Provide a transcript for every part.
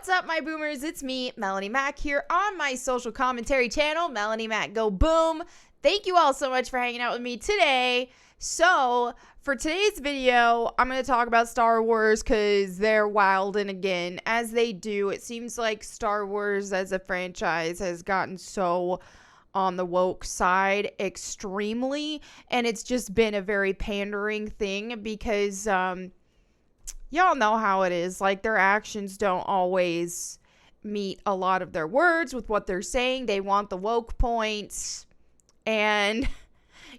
What's up, my boomers? It's me, Melanie Mac, here on my social commentary channel, Melanie Mac Go Boom. Thank you all so much for hanging out with me today. So, for today's video, I'm going to talk about Star Wars because they're wildin' again. As they do, it seems like Star Wars as a franchise has gotten so on the woke side extremely, and it's just been a very pandering thing because, y'all know how it is. Like, their actions don't always meet a lot of their words with what they're saying. They want the woke points. And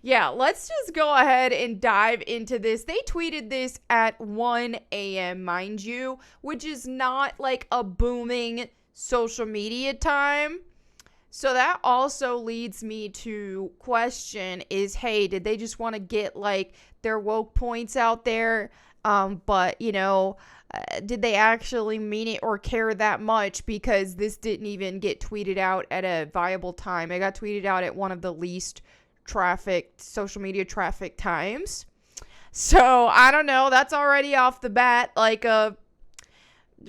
yeah, let's just go ahead and dive into this. They tweeted this at 1 a.m., mind you, which is not like a booming social media time. So that also leads me to question is, hey, did they just want to get like their woke points out there? But, you know, did they actually mean it or care that much? Because this didn't even get tweeted out at a viable time. It got tweeted out at one of the least trafficked social media traffic times. So, I don't know. That's already off the bat like a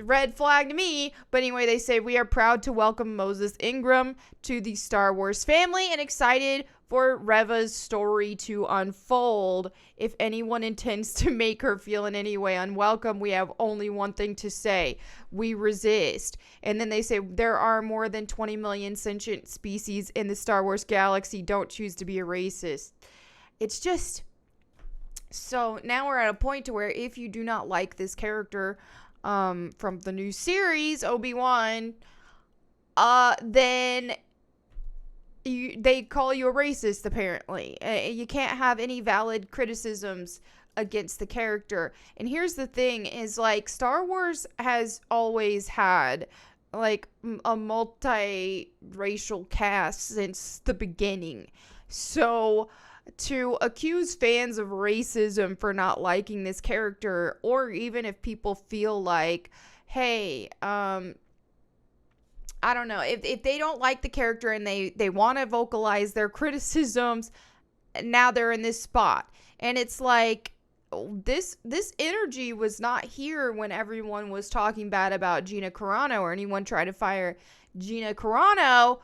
red flag to me. But anyway, they say, we are proud to welcome Moses Ingram to the Star Wars family and excited for Reva's story to unfold. If anyone intends to make her feel in any way unwelcome, we have only one thing to say: we resist. And then they say, there are more than 20 million sentient species in the Star Wars galaxy. Don't choose to be a racist. It's just, so now we're at a point to where if you do not like this character from the new series, Obi-Wan, then they call you a racist, apparently. You can't have any valid criticisms against the character. And here's the thing is, like, Star Wars has always had like a multi-racial cast since the beginning. So to accuse fans of racism for not liking this character, or even if people feel like, hey, I don't know, if they don't like the character and they want to vocalize their criticisms, now they're in this spot. And it's like, this energy was not here when everyone was talking bad about Gina Carano, or anyone tried to fire Gina Carano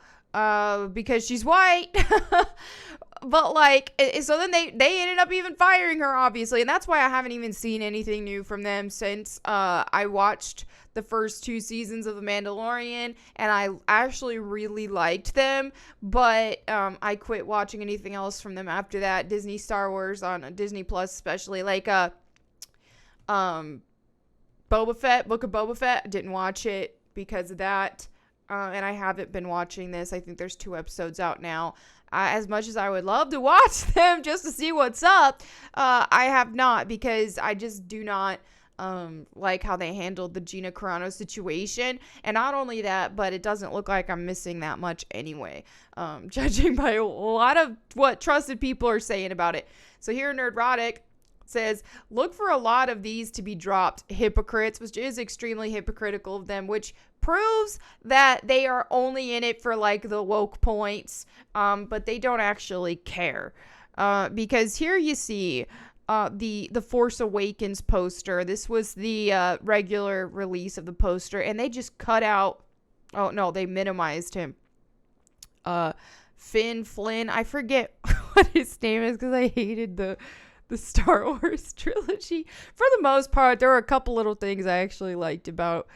because she's white. But like, so then they ended up even firing her, obviously. And that's why I haven't even seen anything new from them since I watched the first 2 seasons of The Mandalorian, and I actually really liked them. But I quit watching anything else from them after that. Disney Star Wars on Disney Plus, especially, like Boba Fett, Book of Boba Fett. Didn't watch it because of that. And I haven't been watching this. I think there's 2 episodes out now. As much as I would love to watch them just to see what's up, I have not, because I just do not like how they handled the Gina Carano situation. And not only that, but it doesn't look like I'm missing that much anyway, judging by a lot of what trusted people are saying about it. So here, Nerdrotic says, look for a lot of these to be dropped, hypocrites, which is extremely hypocritical of them, which proves that they are only in it for like the woke points, but they don't actually care, because here you see the Force Awakens poster. This was the regular release of the poster, and they just cut out, oh no, they minimized him, Flynn, I forget what his name is because I hated the Star Wars trilogy. For the most part, there were a couple little things I actually liked about,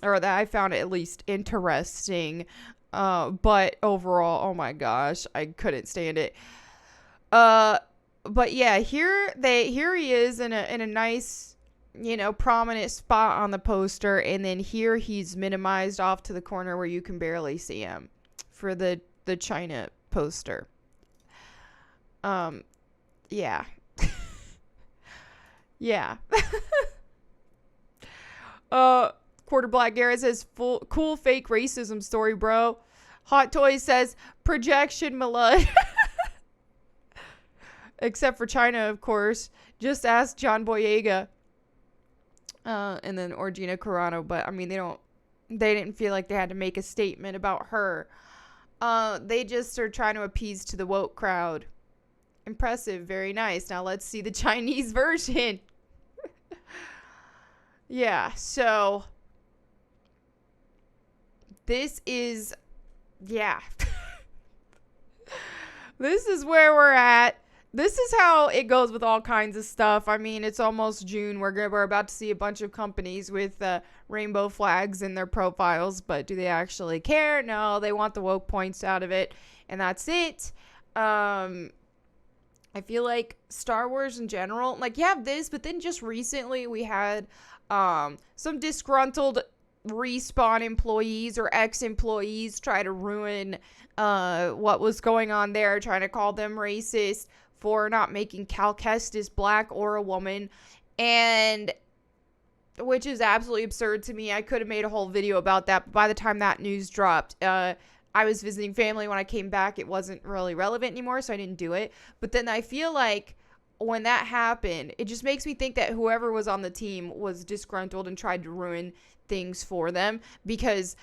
or that I found at least interesting. But overall, oh my gosh, I couldn't stand it. But yeah, here he is in a nice, you know, prominent spot on the poster, and then here he's minimized off to the corner where you can barely see him for the China poster. Yeah. Yeah. Quarter Black Garrett says, cool fake racism story, bro. Hot Toys says, projection, Malud. Except for China, of course. Just ask John Boyega. And then, or Gina Carano. But, I mean, they didn't feel like they had to make a statement about her. They just are trying to appease to the woke crowd. Impressive. Very nice. Now let's see the Chinese version. Yeah, so this is, yeah. This is where we're at. This is how it goes with all kinds of stuff. I mean, it's almost June. We're about to see a bunch of companies with rainbow flags in their profiles, but do they actually care? No, they want the woke points out of it, and that's it. I feel like Star Wars in general, like, you have this, but then just recently we had some disgruntled Respawn employees or ex-employees try to ruin what was going on there, trying to call them racist for not making Cal Kestis black or a woman, and which is absolutely absurd to me. I could have made a whole video about that, but by the time that news dropped, I was visiting family. When I came back, it wasn't really relevant anymore, so I didn't do it. But then I feel like when that happened, it just makes me think that whoever was on the team was disgruntled and tried to ruin things for them, because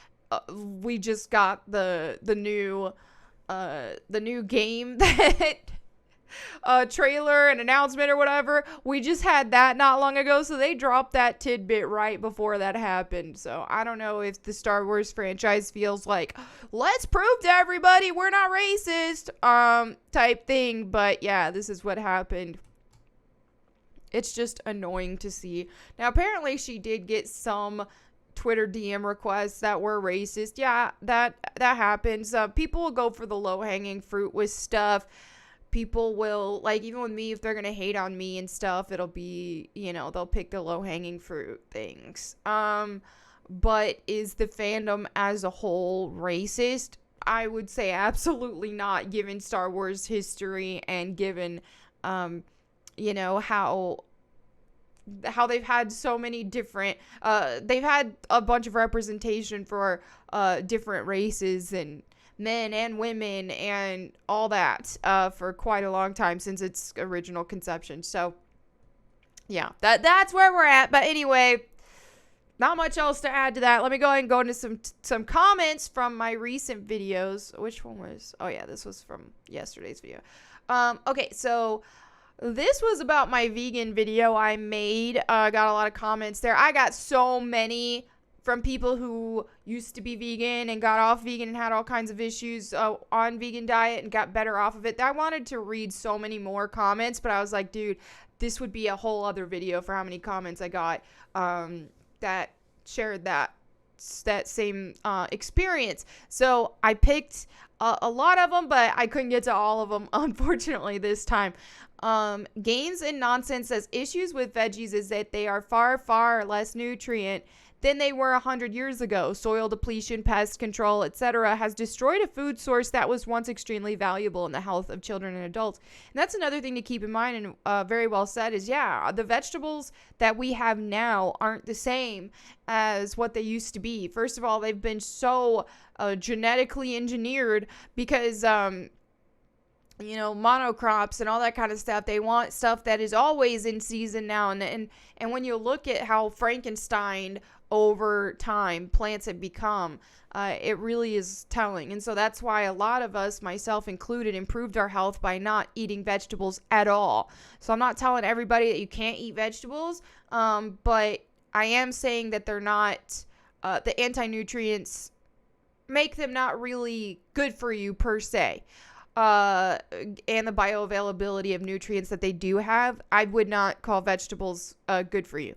we just got the new game that trailer and announcement or whatever. We just had that not long ago, so they dropped that tidbit right before that happened. So I don't know if the Star Wars franchise feels like, let's prove to everybody we're not racist type thing, but yeah, this is what happened. It's just annoying to see. Now apparently she did get some Twitter DM requests that were racist. Yeah, that happens. People will go for the low-hanging fruit with stuff. People will, like, even with me, if they're gonna hate on me and stuff, it'll be, you know, they'll pick the low-hanging fruit things. But is the fandom as a whole racist? I would say absolutely not, given Star Wars history and given, you know, how they've had so many different, they've had a bunch of representation for different races and men and women and all that for quite a long time, since its original conception. So yeah, that's where we're at. But anyway, not much else to add to that. Let me go ahead and go into some comments from my recent videos. Which one was, oh yeah, this was from yesterday's video. Okay, so this was about my vegan video I made. Got a lot of comments there. I got so many from people who used to be vegan and got off vegan and had all kinds of issues on vegan diet and got better off of it. I wanted to read so many more comments, but I was like, dude, this would be a whole other video for how many comments I got that shared that same experience. So I picked a lot of them, but I couldn't get to all of them, unfortunately, this time. Gains and Nonsense says issues with veggies is that they are far, far less nutrient than they were 100 years ago. Soil depletion, pest control, etc. has destroyed a food source that was once extremely valuable in the health of children and adults. And that's another thing to keep in mind, and very well said, is yeah, the vegetables that we have now aren't the same as what they used to be. First of all, they've been so genetically engineered because you know, monocrops and all that kind of stuff. They want stuff that is always in season now. And when you look at how Frankenstein over time plants have become, it really is telling. And so that's why a lot of us, myself included, improved our health by not eating vegetables at all. So I'm not telling everybody that you can't eat vegetables, but I am saying that they're not, the anti-nutrients make them not really good for you per se. And the bioavailability of nutrients that they do have, I would not call vegetables good for you.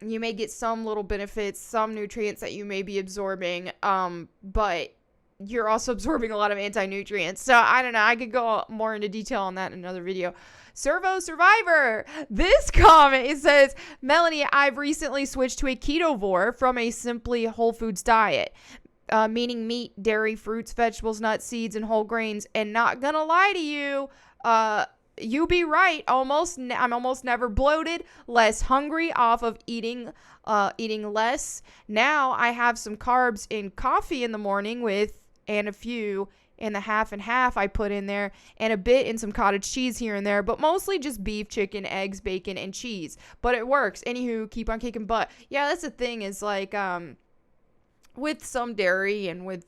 You may get some little benefits, some nutrients that you may be absorbing, but you're also absorbing a lot of anti-nutrients. So I don't know. I could go more into detail on that in another video. Servo Survivor. This comment, it says, Melanie, I've recently switched to a ketovore from a simply whole foods diet. Meaning meat, dairy, fruits, vegetables, nuts, seeds, and whole grains. And not gonna lie to you, you be right. I'm almost never bloated, less hungry off of eating less. Now I have some carbs in coffee in the morning and a few in the half and half I put in there, and a bit in some cottage cheese here and there, but mostly just beef, chicken, eggs, bacon, and cheese. But it works. Anywho, keep on kicking butt. Yeah, that's the thing, is like, with some dairy and with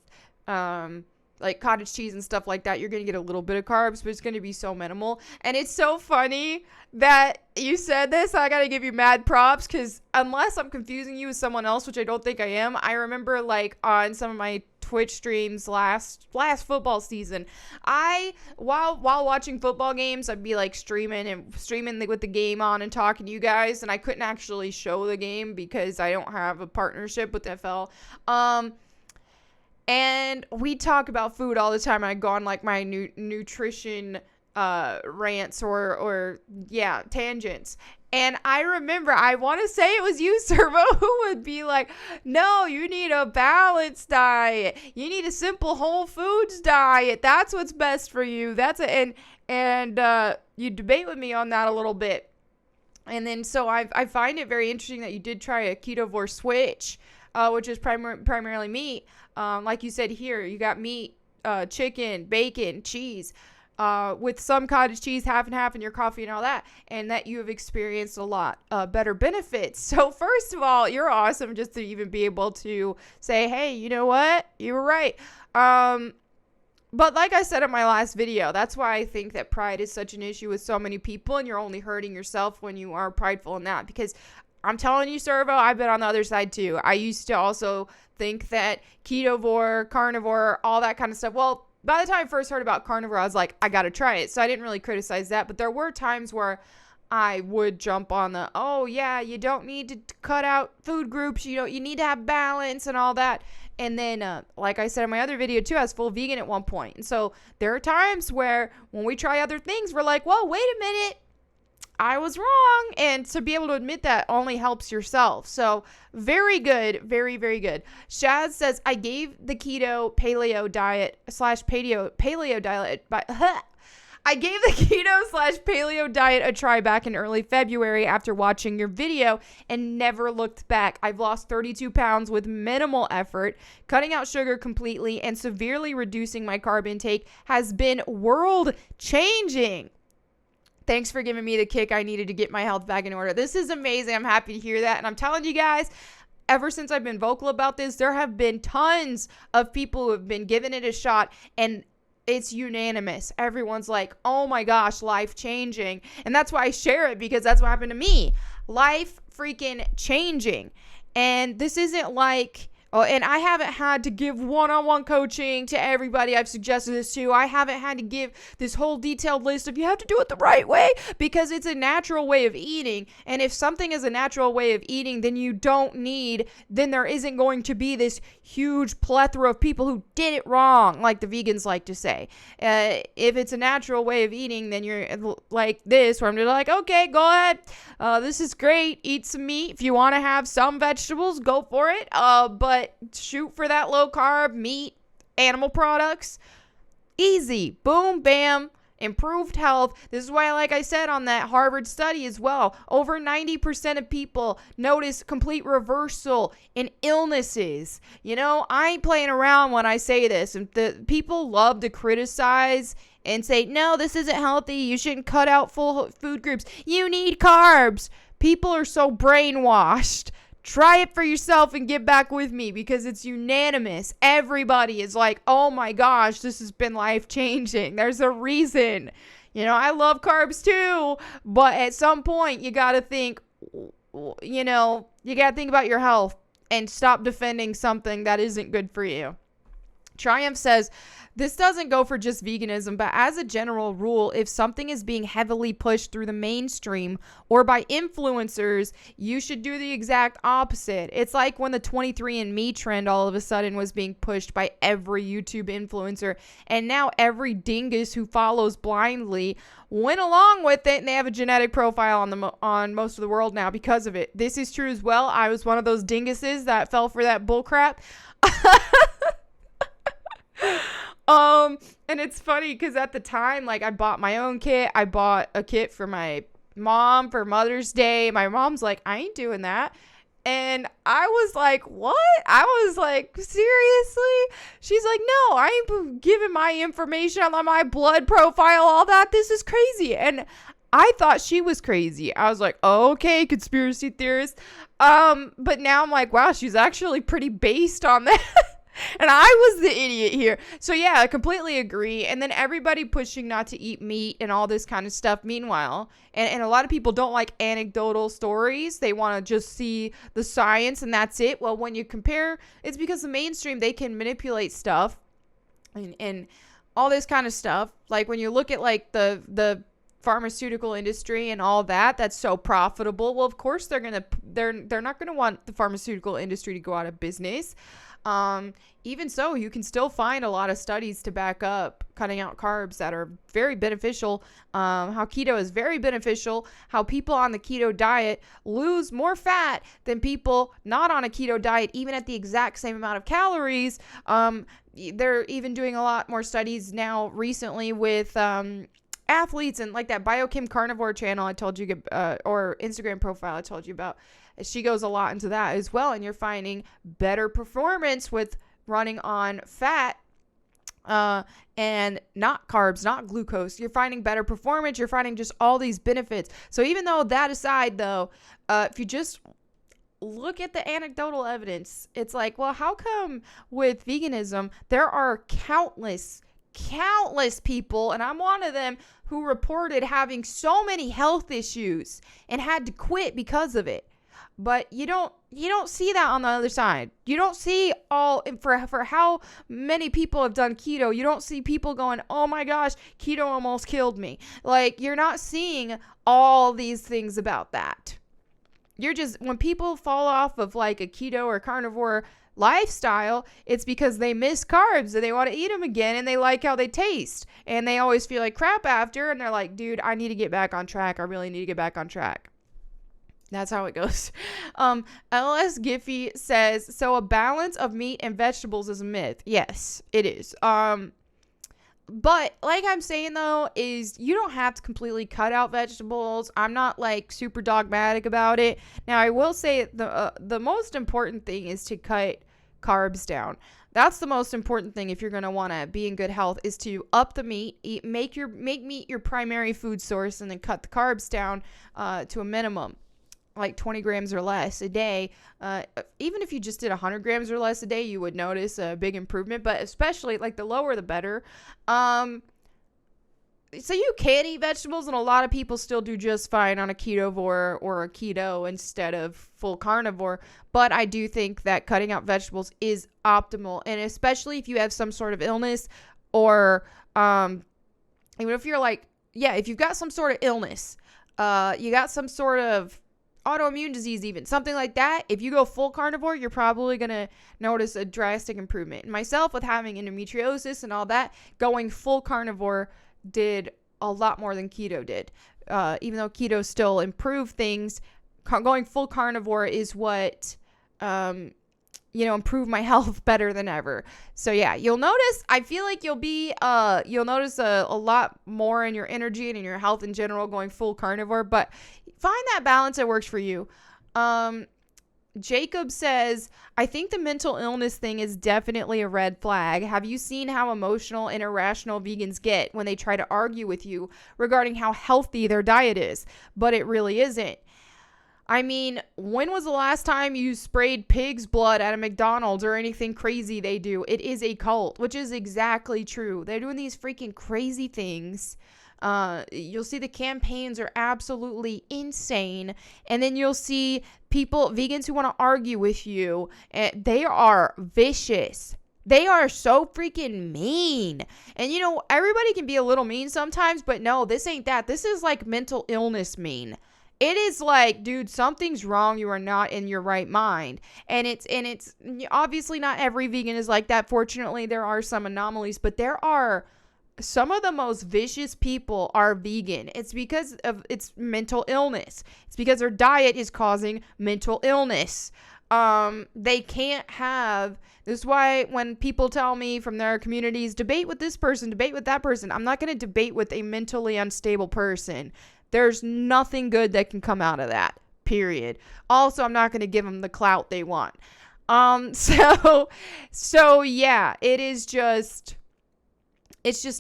like cottage cheese and stuff like that, you're going to get a little bit of carbs, but it's going to be so minimal. And it's so funny that you said this. I got to give you mad props, because unless I'm confusing you with someone else, which I don't think I am, I remember like on some of my Twitch streams last football season, while watching football games, I'd be like streaming with the game on and talking to you guys, and I couldn't actually show the game because I don't have a partnership with FL. And we talk about food all the time. I go on like my nutrition rants or tangents. And I remember, I want to say it was you, Servo, who would be like, no, you need a balanced diet. You need a simple whole foods diet. That's what's best for you. And you debate with me on that a little bit. And then so I find it very interesting that you did try a ketovore switch, which is primarily meat. Like you said here, you got meat, chicken, bacon, cheese, with some cottage cheese, half and half in your coffee and all that, and that you have experienced a lot better benefits. So first of all, you're awesome just to even be able to say, hey, you know what? You were right. But like I said in my last video, that's why I think that pride is such an issue with so many people, and you're only hurting yourself when you are prideful in that. Because I'm telling you, Servo, I've been on the other side too. I used to also think that ketovore, carnivore, all that kind of stuff. Well, by the time I first heard about carnivore, I was like, I got to try it. So I didn't really criticize that. But there were times where I would jump on the, oh yeah, you don't need to cut out food groups. You need to have balance and all that. And then, like I said in my other video too, I was full vegan at one point. And so there are times where when we try other things, we're like, whoa, wait a minute. I was wrong. And to be able to admit that only helps yourself. So very good. Very, very good. Shaz says, I gave the keto paleo diet / paleo diet, I gave the keto / paleo diet a try back in early February after watching your video and never looked back. I've lost 32 pounds with minimal effort. Cutting out sugar completely and severely reducing my carb intake has been world changing. Thanks for giving me the kick I needed to get my health back in order. This is amazing. I'm happy to hear that. And I'm telling you guys, ever since I've been vocal about this, there have been tons of people who have been giving it a shot, and it's unanimous. Everyone's like, oh my gosh, life changing. And that's why I share it, because that's what happened to me. Life freaking changing. And this isn't like, oh, and I haven't had to give one-on-one coaching to everybody I've suggested this to. I haven't had to give this whole detailed list of you have to do it the right way, because it's a natural way of eating. And if something is a natural way of eating, then there isn't going to be this huge plethora of people who did it wrong, like the vegans like to say. If it's a natural way of eating, then you're like this, where I'm just like, okay, go ahead. This is great. Eat some meat. If you want to have some vegetables, go for it. But shoot for that low carb meat, animal products. Easy. Boom, bam. Improved health. This is why, like I said on that Harvard study as well, over 90% of people notice complete reversal in illnesses. I ain't playing around when I say this. And the people love to criticize and say, no, this isn't healthy. You shouldn't cut out full food groups. You need carbs. People are so brainwashed. Try it for yourself and get back with me, because it's unanimous. Everybody is like, oh my gosh, this has been life-changing. There's a reason. I love carbs too, but at some point you got to think, you got to think about your health and stop defending something that isn't good for you. Triumph says, this doesn't go for just veganism, but as a general rule, if something is being heavily pushed through the mainstream or by influencers, you should do the exact opposite. It's like when the 23andMe trend all of a sudden was being pushed by every YouTube influencer, and now every dingus who follows blindly went along with it, and they have a genetic profile on most of the world now because of it. This is true as well. I was one of those dinguses that fell for that bullcrap. And it's funny because at the time, like, I bought my own kit. I bought a kit for my mom for Mother's Day. My mom's like, I ain't doing that. And I was like, what? I was like, seriously? She's like, no, I ain't giving my information on my blood profile, all that. This is crazy. And I thought she was crazy. I was like, okay, conspiracy theorist. But now I'm like, wow, she's actually pretty based on that. And I was the idiot here. So yeah, I completely agree. And then everybody pushing not to eat meat and all this kind of stuff. Meanwhile, and a lot of people don't like anecdotal stories. They want to just see the science and that's it. Well, when you compare, it's because the mainstream, they can manipulate stuff and all this kind of stuff. Like when you look at like the pharmaceutical industry and all that, that's so profitable. Well, of course they're not gonna want the pharmaceutical industry to go out of business. Even so, you can still find a lot of studies to back up cutting out carbs that are very beneficial. How keto is very beneficial. How people on the keto diet lose more fat than people not on a keto diet, even at the exact same amount of calories. They're even doing a lot more studies now recently with athletes and like that Biochem Carnivore channel I told you, or Instagram profile I told you about. She goes a lot into that as well, and you're finding better performance with running on fat and not carbs, not glucose. You're finding better performance. You're finding just all these benefits. So even though that aside, though, if you just look at the anecdotal evidence, it's like, well, how come with veganism there are countless people, and I'm one of them, who reported having so many health issues and had to quit because of it? But you don't see that on the other side. You don't see all for how many people have done keto. You don't see people going, "Oh my gosh, keto almost killed me." Like, you're not seeing all these things about that. You're just, when people fall off of like a keto or carnivore lifestyle, it's because they miss carbs and they want to eat them again and they like how they taste and they always feel like crap after, and they're like, "Dude, I need to get back on track. I really need to get back on track." That's how it goes. LS Giffy says, so a balance of meat and vegetables is a myth. Yes, it is. But like I'm saying, though, is you don't have to completely cut out vegetables. I'm not like super dogmatic about it. Now, I will say the most important thing is to cut carbs down. That's the most important thing if you're going to want to be in good health, is to up the meat, make meat your primary food source, and then cut the carbs down to a minimum, like 20 grams or less a day. Even if you just did 100 grams or less a day, you would notice a big improvement, but especially like the lower the better. So you can eat vegetables, and a lot of people still do just fine on a ketovore or a keto instead of full carnivore. But I do think that cutting out vegetables is optimal, and especially if you have some sort of illness, or even if you're like, yeah, if you've got some sort of illness, you got some sort of autoimmune disease, even something like that, if you go full carnivore, you're probably going to notice a drastic improvement. Myself, with having endometriosis and all that, going full carnivore did a lot more than keto did. Even though keto still improved things, going full carnivore is what improve my health better than ever. So yeah, you'll notice, I feel like you'll notice a lot more in your energy and in your health in general going full carnivore, but find that balance that works for you. Jacob says, I think the mental illness thing is definitely a red flag. Have you seen how emotional and irrational vegans get when they try to argue with you regarding how healthy their diet is? But it really isn't. I mean, when was the last time you sprayed pig's blood at a McDonald's or anything crazy they do? It is a cult, which is exactly true. They're doing these freaking crazy things. You'll see the campaigns are absolutely insane. And then you'll see vegans who want to argue with you. And they are vicious. They are so freaking mean. And everybody can be a little mean sometimes, but no, this ain't that. This is like mental illness mean. It is like, dude, something's wrong. You are not in your right mind. And it's obviously not every vegan is like that. Fortunately, there are some anomalies, but there are some of the most vicious people are vegan. It's because of its mental illness. It's because their diet is causing mental illness. They can't have, this is why when people tell me from their communities, debate with this person, debate with that person, I'm not going to debate with a mentally unstable person. There's nothing good that can come out of that, period. Also, I'm not going to give them the clout they want. So yeah, it's just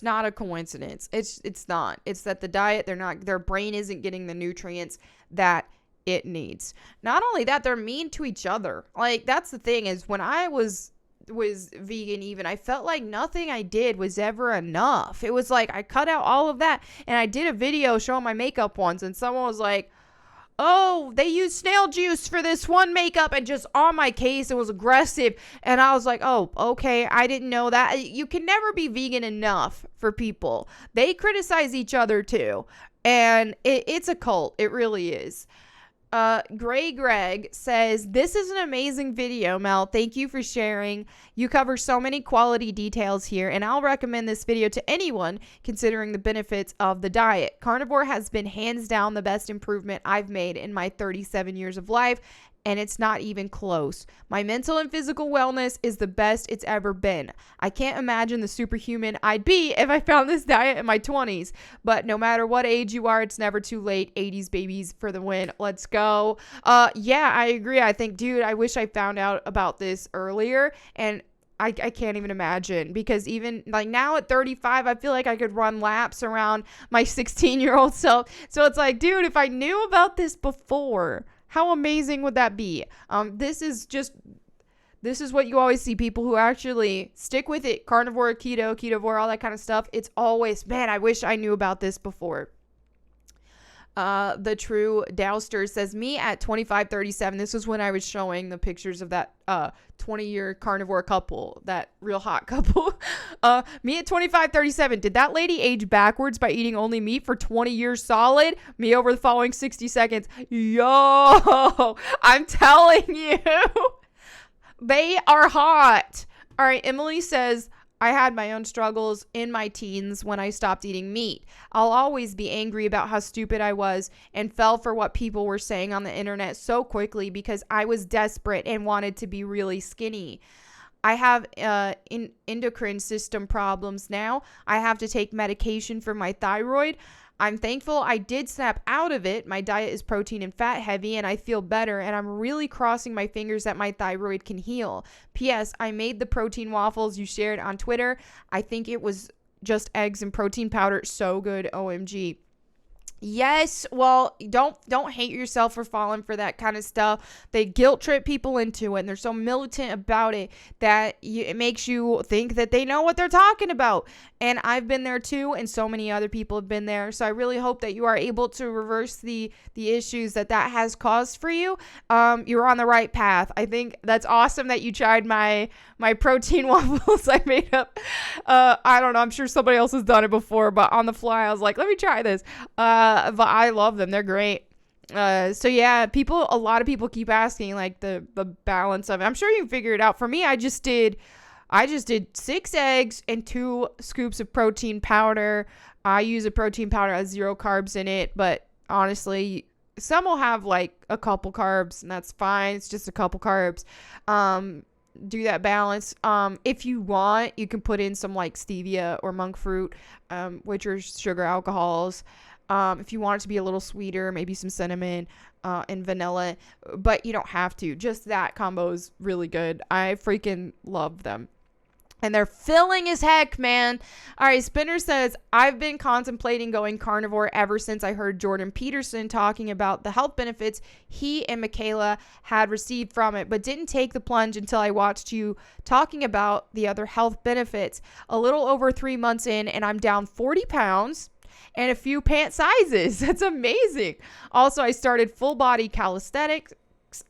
not a coincidence. It's not. It's that the diet, their brain isn't getting the nutrients that it needs. Not only that, they're mean to each other. Like, that's the thing, is when I was was vegan even, I felt like nothing I did was ever enough. It was like I cut out all of that, and I did a video showing my makeup once, and someone was like, oh, they use snail juice for this one makeup, and just on my case, it was aggressive. And I was like, oh, okay, I didn't know that. You can never be vegan enough for people. They criticize each other too. And it's a cult. It really is. Gray Greg says, this is an amazing video, Mel. Thank you for sharing. You cover so many quality details here, and I'll recommend this video to anyone considering the benefits of the diet. Carnivore has been hands down the best improvement I've made in my 37 years of life, and it's not even close. My mental and physical wellness is the best it's ever been. I can't imagine the superhuman I'd be if I found this diet in my 20s. But no matter what age you are, it's never too late. 80s babies for the win. Let's go. Yeah, I agree. I think, dude, I wish I found out about this earlier. And I can't even imagine, because even like now at 35, I feel like I could run laps around my 16-year-old self. So it's like, dude, if I knew about this before, how amazing would that be? This is what you always see, people who actually stick with it. Carnivore, keto, ketovore, all that kind of stuff. It's always, man, I wish I knew about this before. The True Dowster says, me at 25-37, this was when I was showing the pictures of that 20-year carnivore couple, that real hot couple. Me at 25-37, did that lady age backwards by eating only meat for 20 years solid? Me over the following 60 seconds. Yo, I'm telling you, they are hot. All right, Emily says, I had my own struggles in my teens when I stopped eating meat. I'll always be angry about how stupid I was and fell for what people were saying on the internet so quickly because I was desperate and wanted to be really skinny. I have endocrine system problems now. I have to take medication for my thyroid. I'm thankful I did snap out of it. My diet is protein and fat heavy, and I feel better, and I'm really crossing my fingers that my thyroid can heal. P.S. I made the protein waffles you shared on Twitter. I think it was just eggs and protein powder. So good. OMG. Yes, well, don't hate yourself for falling for that kind of stuff. They guilt trip people into it, and they're so militant about it that it makes you think that they know what they're talking about. And I've been there too, and so many other people have been there. So I really hope that you are able to reverse the issues that has caused for you. You're on the right path. I think that's awesome that you tried my protein waffles I made up. I don't know. I'm sure somebody else has done it before, but on the fly, I was like, let me try this. But I love them. They're great. So yeah, a lot of people keep asking like the balance of it. I'm sure you can figure it out. For me, I just did 6 eggs and 2 scoops of protein powder. I use a protein powder that has 0 carbs in it, but honestly, some will have like a couple carbs, and that's fine. It's just a couple carbs. Do that balance. If you want, you can put in some like stevia or monk fruit, which are sugar alcohols. If you want it to be a little sweeter, maybe some cinnamon and vanilla, but you don't have to. Just that combo is really good. I freaking love them. And they're filling as heck, man. All right, Spinner says, I've been contemplating going carnivore ever since I heard Jordan Peterson talking about the health benefits he and Michaela had received from it, but didn't take the plunge until I watched you talking about the other health benefits. A little over 3 months in, and I'm down 40 pounds and a few pant sizes. That's amazing. Also, I started full body calisthenics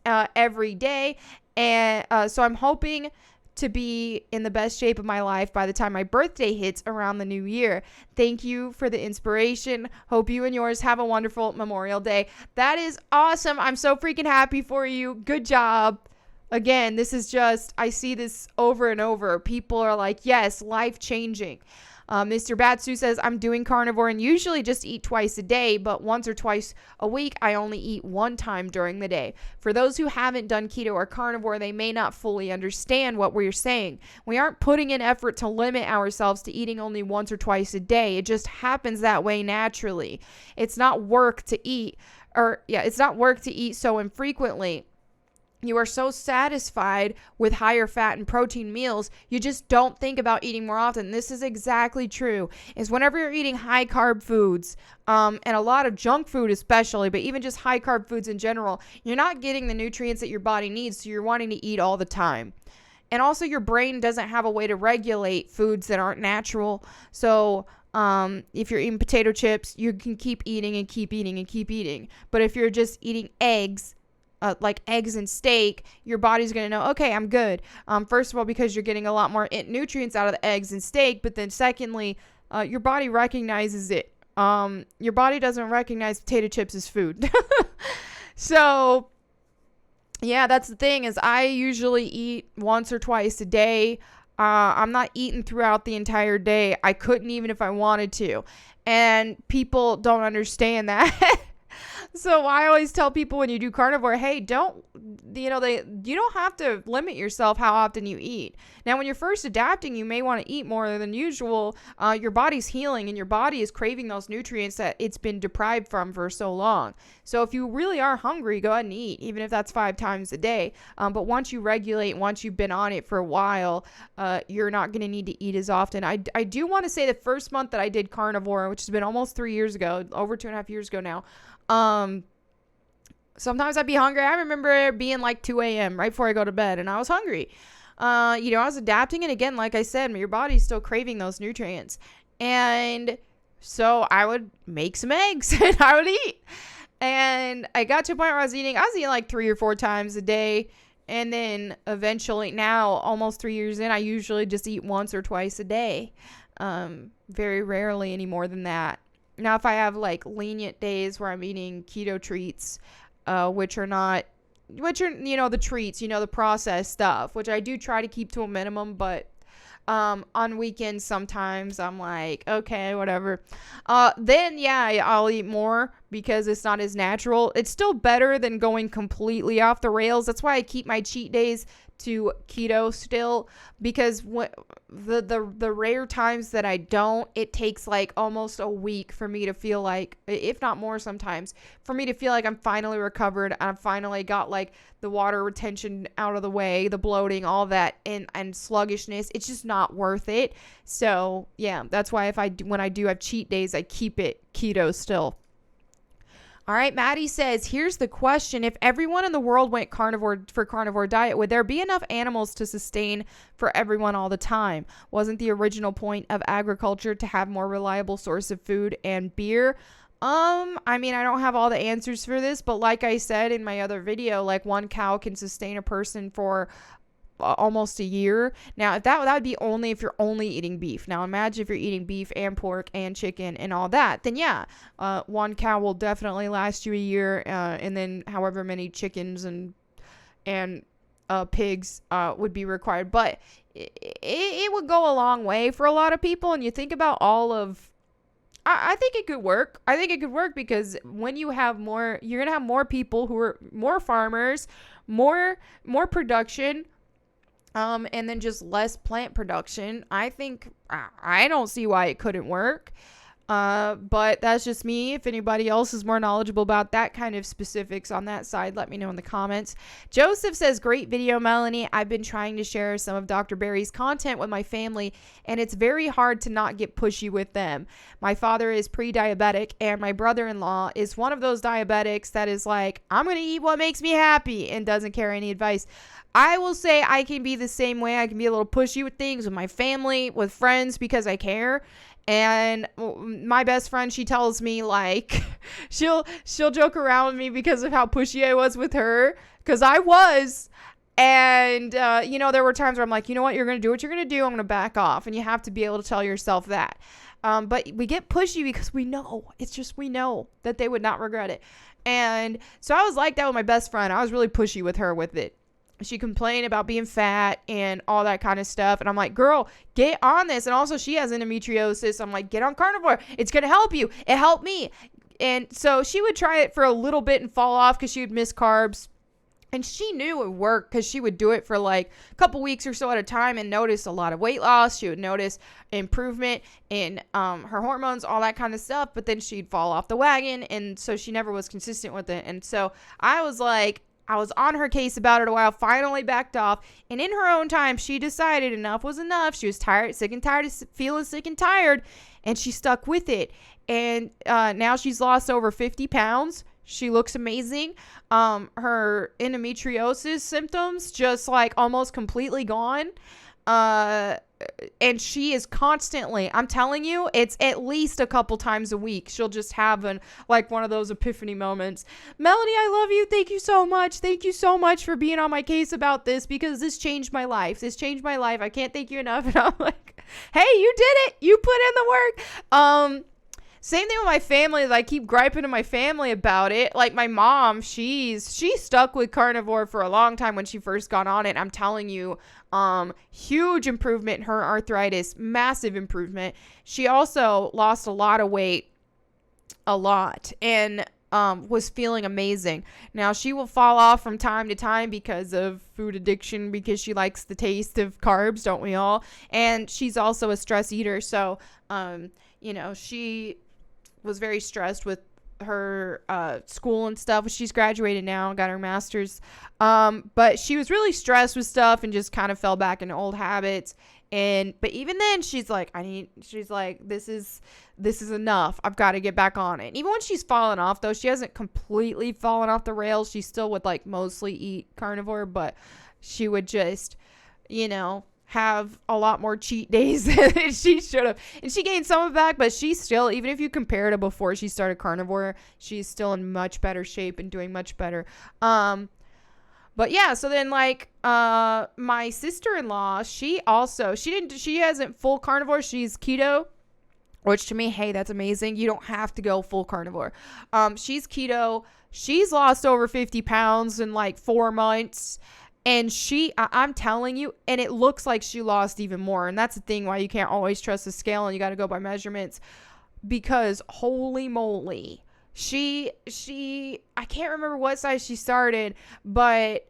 every day, and so I'm hoping to be in the best shape of my life by the time my birthday hits around the new year. Thank you for the inspiration. Hope you and yours have a wonderful Memorial Day. That is awesome. I'm so freaking happy for you. Good job. Again, this is just, I see this over and over. People are like, yes, life changing. Mr. Batsu says, I'm doing carnivore and usually just eat twice a day, but once or twice a week, I only eat 1 time during the day. For those who haven't done keto or carnivore, they may not fully understand what we're saying. We aren't putting in effort to limit ourselves to eating only once or twice a day. It just happens that way naturally. It's not work to eat, so infrequently. You are so satisfied with higher fat and protein meals, you just don't think about eating more often. This is exactly true. Is whenever you're eating high carb foods, and a lot of junk food especially, but even just high carb foods in general, you're not getting the nutrients that your body needs, so you're wanting to eat all the time. And also your brain doesn't have a way to regulate foods that aren't natural. So if you're eating potato chips, you can keep eating and keep eating and keep eating. But if you're just eating eggs, like eggs and steak, your body's going to know, okay, I'm good. First of all, because you're getting a lot more nutrients out of the eggs and steak. But then secondly, your body recognizes it. Your body doesn't recognize potato chips as food. So yeah, that's the thing, is I usually eat once or twice a day. I'm not eating throughout the entire day. I couldn't even if I wanted to. And people don't understand that. So I always tell people when you do carnivore, hey, you don't have to limit yourself how often you eat. Now, when you're first adapting, you may want to eat more than usual. Your body's healing and your body is craving those nutrients that it's been deprived from for so long. So if you really are hungry, go ahead and eat, even if that's 5 times a day. But once you regulate, once you've been on it for a while, you're not going to need to eat as often. I do want to say the first month that I did carnivore, which has been almost 3 years ago, over 2.5 years ago now, sometimes I'd be hungry. I remember it being like 2 a.m. right before I go to bed, and I was hungry. I was adapting, and again, like I said, your body's still craving those nutrients. And so I would make some eggs and I would eat. And I got to a point where I was eating like 3 or 4 times a day. And then eventually now, almost 3 years in, I usually just eat once or twice a day. Very rarely any more than that. Now, if I have like lenient days where I'm eating keto treats, which are the treats, the processed stuff, which I do try to keep to a minimum, but on weekends sometimes I'm like, okay, whatever. Then yeah, I'll eat more because it's not as natural. It's still better than going completely off the rails. That's why I keep my cheat days to keto still, because the rare times that I don't, it takes like almost a week for me to feel like, if not more sometimes, for me to feel like I'm finally recovered and I've finally got like the water retention out of the way, the bloating, all that, and sluggishness. It's just not worth it. So yeah, that's why when I do have cheat days, I keep it keto still. All right, Maddie says, here's the question. If everyone in the world went carnivore diet, would there be enough animals to sustain for everyone all the time? Wasn't the original point of agriculture to have more reliable source of food and beer? I don't have all the answers for this, but like I said in my other video, like 1 cow can sustain a person for almost a year. Now, that would be only if you're only eating beef. Now, imagine if you're eating beef and pork and chicken and all that, then yeah, 1 cow will definitely last you a year, and then however many chickens and pigs would be required. But it would go a long way for a lot of people. And you think about I think it could work. I think it could work because when you have more, you're going to have more people who are more farmers, more production, and then just less plant production. I think I don't see why it couldn't work. But that's just me. If anybody else is more knowledgeable about that kind of specifics on that side, let me know in the comments. Joseph says, great video, Melanie. I've been trying to share some of Dr. Berry's content with my family, and it's very hard to not get pushy with them. My father is pre-diabetic, and my brother-in-law is one of those diabetics that is like, I'm going to eat what makes me happy, and doesn't care any advice. I will say I can be the same way. I can be a little pushy with things, with my family, with friends, because I care. And my best friend, she tells me like, she'll joke around with me because of how pushy I was with her, because I was. And, there were times where I'm like, you know what, you're going to do what you're going to do. I'm going to back off. And you have to be able to tell yourself that. But we get pushy because we know that they would not regret it. And so I was like that with my best friend. I was really pushy with her with it. She complained about being fat and all that kind of stuff. And I'm like, girl, get on this. And also she has endometriosis. I'm like, get on carnivore. It's going to help you. It helped me. And so she would try it for a little bit and fall off because she would miss carbs. And she knew it worked because she would do it for like a couple weeks or so at a time and notice a lot of weight loss. She would notice improvement in her hormones, all that kind of stuff. But then she'd fall off the wagon. And so she never was consistent with it. And so I was on her case about it a while, finally backed off. And in her own time, she decided enough was enough. She was feeling sick and tired. And she stuck with it. And now she's lost over 50 pounds. She looks amazing. Her endometriosis symptoms just like almost completely gone. And she is constantly, I'm telling you, it's at least a couple times a week. She'll just have one of those epiphany moments. Melanie, I love you. Thank you so much. Thank you so much for being on my case about this, because this changed my life. This changed my life. I can't thank you enough. And I'm like, hey, you did it. You put in the work. Same thing with my family. I keep griping to my family about it. Like my mom, she stuck with carnivore for a long time when she first got on it. I'm telling you, huge improvement in her arthritis, massive improvement. She also lost a lot of weight, a lot, and was feeling amazing. Now she will fall off from time to time because of food addiction, because she likes the taste of carbs, don't we all? And she's also a stress eater. So, she was very stressed with her school and stuff. She's graduated now, got her master's, but she was really stressed with stuff and just kind of fell back into old habits. But even then she's like, this is enough. I've got to get back on it. And even when she's fallen off, though, she hasn't completely fallen off the rails. She still would mostly eat carnivore, but she would just have a lot more cheat days than she should have. And she gained some of it back, but she's still, even if you compare to before she started carnivore, she's still in much better shape and doing much better. But yeah, so then my sister-in-law, she hasn't full carnivore. She's keto, which to me, hey, that's amazing. You don't have to go full carnivore. She's keto. She's lost over 50 pounds in 4 months. And I'm telling you, and it looks like she lost even more. And that's the thing why you can't always trust the scale and you got to go by measurements, because holy moly, I can't remember what size she started, but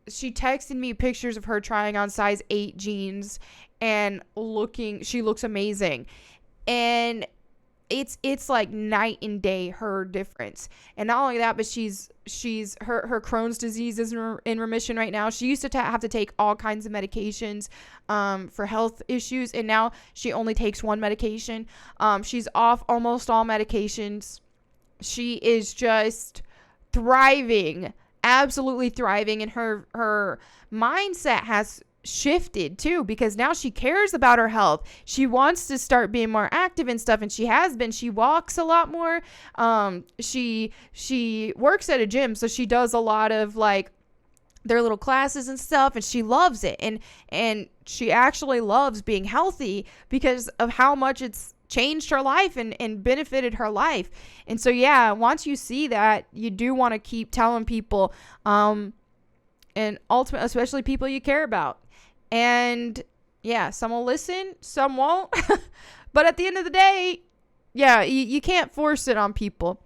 she texted me pictures of her trying on size 8 jeans and she looks amazing. And it's like night and day, her difference. And not only that, but her Crohn's disease is in remission right now. She used to have to take all kinds of medications for health issues, and now she only takes one medication. She's off almost all medications. She is just thriving, absolutely thriving, and her mindset has shifted too, because now she cares about her health. She wants to start being more active and stuff, and she has been. She walks a lot more. She works at a gym, so she does a lot of their little classes and stuff, and she loves it, and she actually loves being healthy because of how much it's changed her life and benefited her life. And so yeah, once you see that, you do want to keep telling people, and ultimately, especially people you care about. And yeah, some will listen, some won't. But at the end of the day, yeah, you can't force it on people.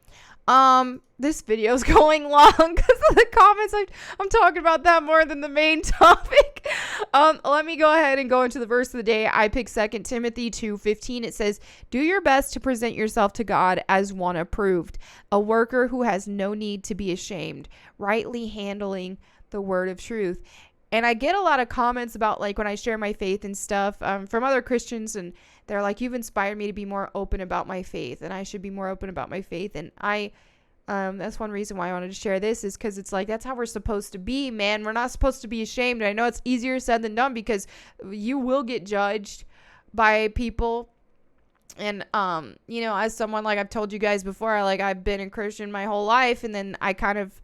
This video is going long because of the comments. I'm talking about that more than the main topic. Let me go ahead and go into the verse of the day. I picked 2 Timothy 2:15. It says, "Do your best to present yourself to God as one approved, a worker who has no need to be ashamed, rightly handling the word of truth." And I get a lot of comments about when I share my faith and stuff from other Christians, and they're like, "You've inspired me to be more open about my faith, and I should be more open about my faith." And that's one reason why I wanted to share this, is because it's that's how we're supposed to be, man. We're not supposed to be ashamed. And I know it's easier said than done, because you will get judged by people. And, as someone, I've told you guys before, I've been a Christian my whole life, and then I kind of,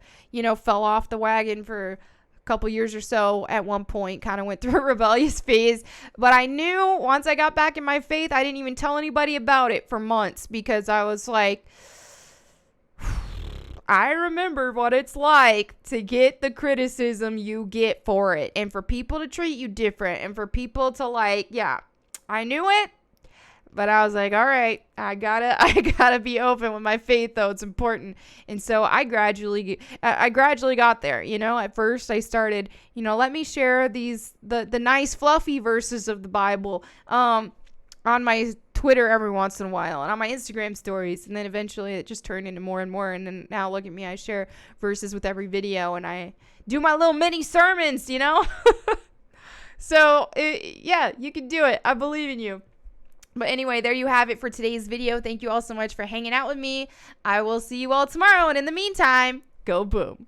fell off the wagon for couple years or so. At one point, kind of went through a rebellious phase, but I knew once I got back in my faith, I didn't even tell anybody about it for months, because I was like, I remember what it's like to get the criticism you get for it, and for people to treat you different, and for people to yeah, I knew it. But I was like, all right, I gotta be open with my faith, though. It's important. And so I gradually got there. At first I started, let me share the nice fluffy verses of the Bible on my Twitter every once in a while, and on my Instagram stories. And then eventually it just turned into more and more. And then now look at me, I share verses with every video, and I do my little mini sermons, So yeah, you can do it. I believe in you. But anyway, there you have it for today's video. Thank you all so much for hanging out with me. I will see you all tomorrow. And in the meantime, go boom.